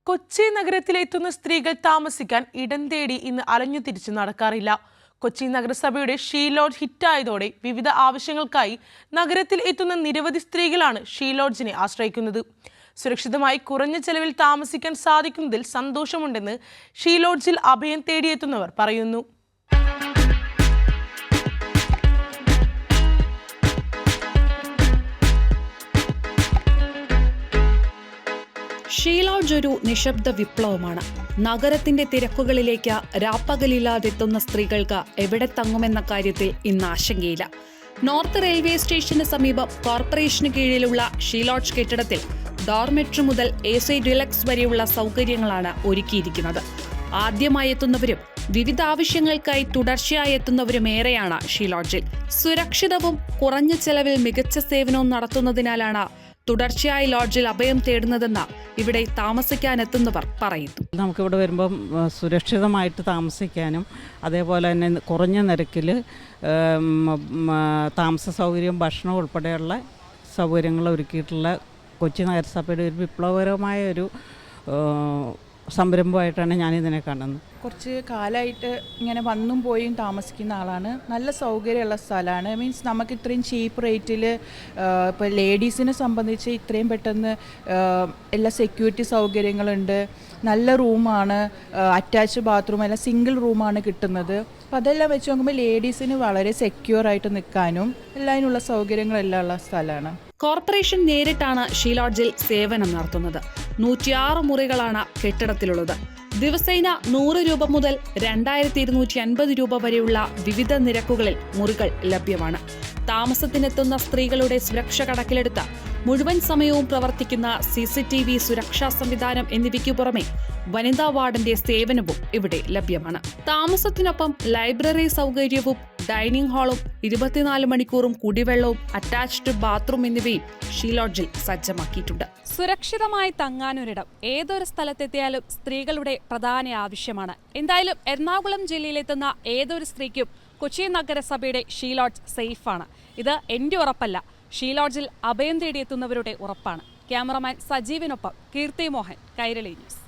കൊച്ചി നഗരത്തിലെത്തുന്ന സ്ത്രീകൾ താമസിക്കാൻ ഇടം തേടി ഇന്ന് അലഞ്ഞു തിരിച്ചു നടക്കാറില്ല. കൊച്ചി നഗരസഭയുടെ ഷീ ലോഡ്ജ് ഹിറ്റായതോടെ വിവിധ ആവശ്യങ്ങൾക്കായി നഗരത്തിൽ എത്തുന്ന നിരവധി സ്ത്രീകളാണ് ഷീ ലോഡ്ജിനെ ആശ്രയിക്കുന്നത്. സുരക്ഷിതമായി കുറഞ്ഞ ചെലവിൽ താമസിക്കാൻ സാധിക്കുന്നതിൽ സന്തോഷമുണ്ടെന്ന് ഷീ ലോഡ്ജിൽ അഭയം തേടിയെത്തുന്നവർ പറയുന്നു. ഷീ ലോഡ്ജ് ഒരു നിശബ്ദ വിപ്ലവമാണ്. നഗരത്തിന്റെ തിരക്കുകളിലേക്ക് രാപ്പകലില്ലാതെത്തുന്ന സ്ത്രീകൾക്ക് എവിടെ തങ്ങുമെന്ന കാര്യത്തിൽ ഇന്ന് ആശങ്കയില്ല. നോർത്ത് റെയിൽവേ സ്റ്റേഷന് സമീപം കോർപ്പറേഷന് കീഴിലുള്ള ഷീ ലോഡ്ജ് കെട്ടിടത്തിൽ ഡോർമെട്രി മുതൽ AC ഡിലക്സ് വരെയുള്ള സൗകര്യങ്ങളാണ് ഒരുക്കിയിരിക്കുന്നത്. ആദ്യമായി എത്തുന്നവരും വിവിധ ആവശ്യങ്ങൾക്കായി തുടർച്ചയായി എത്തുന്നവരും ഏറെയാണ് ഷീ ലോഡ്ജിൽ. സുരക്ഷിതവും കുറഞ്ഞ ചെലവിൽ മികച്ച സേവനവും നടത്തുന്നതിനാലാണ് തുടർച്ചയായി ലോഡ്ജിൽ അഭയം തേടുന്നതെന്ന് ഇവിടെ താമസിക്കാനെത്തുന്നവർ പറയുന്നു. നമുക്കിവിടെ വരുമ്പം സുരക്ഷിതമായിട്ട് താമസിക്കാനും അതേപോലെ തന്നെ കുറഞ്ഞ നിരക്കിൽ താമസ സൗകര്യവും ഭക്ഷണം ഉൾപ്പെടെയുള്ള സൗകര്യങ്ങൾ ഒരുക്കിയിട്ടുള്ള കൊച്ചി നഗരസഭയുടെ ഒരു വിപ്ലവകരമായ ഒരു സംരംഭമായിട്ടാണ് ഞാനിതിനെ കാണുന്നത്. കുറച്ച് കാലമായിട്ട് ഇങ്ങനെ വന്നും പോയും താമസിക്കുന്ന ആളാണ്. നല്ല സൗകര്യമുള്ള സ്ഥലമാണ്. മീൻസ് നമുക്ക് ഇത്രയും ചീപ്പ് റേറ്റിൽ ഇപ്പോൾ ലേഡീസിനെ സംബന്ധിച്ച് ഇത്രയും പെട്ടെന്ന് എല്ലാ സെക്യൂരിറ്റി സൗകര്യങ്ങളുണ്ട്. നല്ല റൂമാണ്, അറ്റാച്ച്ഡ് ബാത്റൂം, എല്ലാം സിംഗിൾ റൂമാണ് കിട്ടുന്നത്. അപ്പോൾ അതെല്ലാം വെച്ച് നോക്കുമ്പോൾ ലേഡീസിന് വളരെ സെക്യൂറായിട്ട് നിൽക്കാനും എല്ലാതിനുള്ള സൗകര്യങ്ങളെല്ലാം ഉള്ള സ്ഥലമാണ്. കോർപ്പറേഷൻ നേരിട്ടാണ് ഷീ ലോഡ്ജിൽ സേവനം നടത്തുന്നത്. 106 മുറികളാണ് കെട്ടിടത്തിലുള്ളത്. ദിവസേന 100 രൂപ മുതൽ 2250 രൂപ വരെയുള്ള വിവിധ നിരക്കുകളിൽ മുറികൾ ലഭ്യമാണ്. താമസത്തിനെത്തുന്ന സ്ത്രീകളുടെ സുരക്ഷ കണക്കിലെടുത്ത് മുഴുവൻ സമയവും പ്രവർത്തിക്കുന്ന CCTV സുരക്ഷാ സംവിധാനം എന്നിവയ്ക്കു പുറമെ വനിതാ വാർഡിന്റെ സേവനവും ഇവിടെ ലഭ്യമാണ്. താമസത്തിനൊപ്പം ലൈബ്രറി സൗകര്യവും ഡൈനിങ് ഹാളും 24 മണിക്കൂറും കുടിവെള്ളവും അറ്റാച്ച്ഡ് ബാത്റൂം എന്നിവയും ഷീ ലോഡ്ജിൽ സജ്ജമാക്കിയിട്ടുണ്ട്. സുരക്ഷിതമായി തങ്ങാനൊരിടം ഏതൊരു സ്ഥലത്തെത്തിയാലും സ്ത്രീകളുടെ പ്രധാന ആവശ്യമാണ്. എന്തായാലും എറണാകുളം ജില്ലയിലെത്തുന്ന ഏതൊരു സ്ത്രീക്കും കൊച്ചി നഗരസഭയുടെ ഷീ ലോഡ്ജ് സേഫാണ്. ഇത് എൻ്റെ ഉറപ്പല്ല, ഷീ ലോഡ്ജിൽ അഭയം തേടിയെത്തുന്നവരുടെ ഉറപ്പാണ്. ക്യാമറമാൻ സജീവിനൊപ്പം കീർത്തി മോഹൻ, കൈരളി ന്യൂസ്.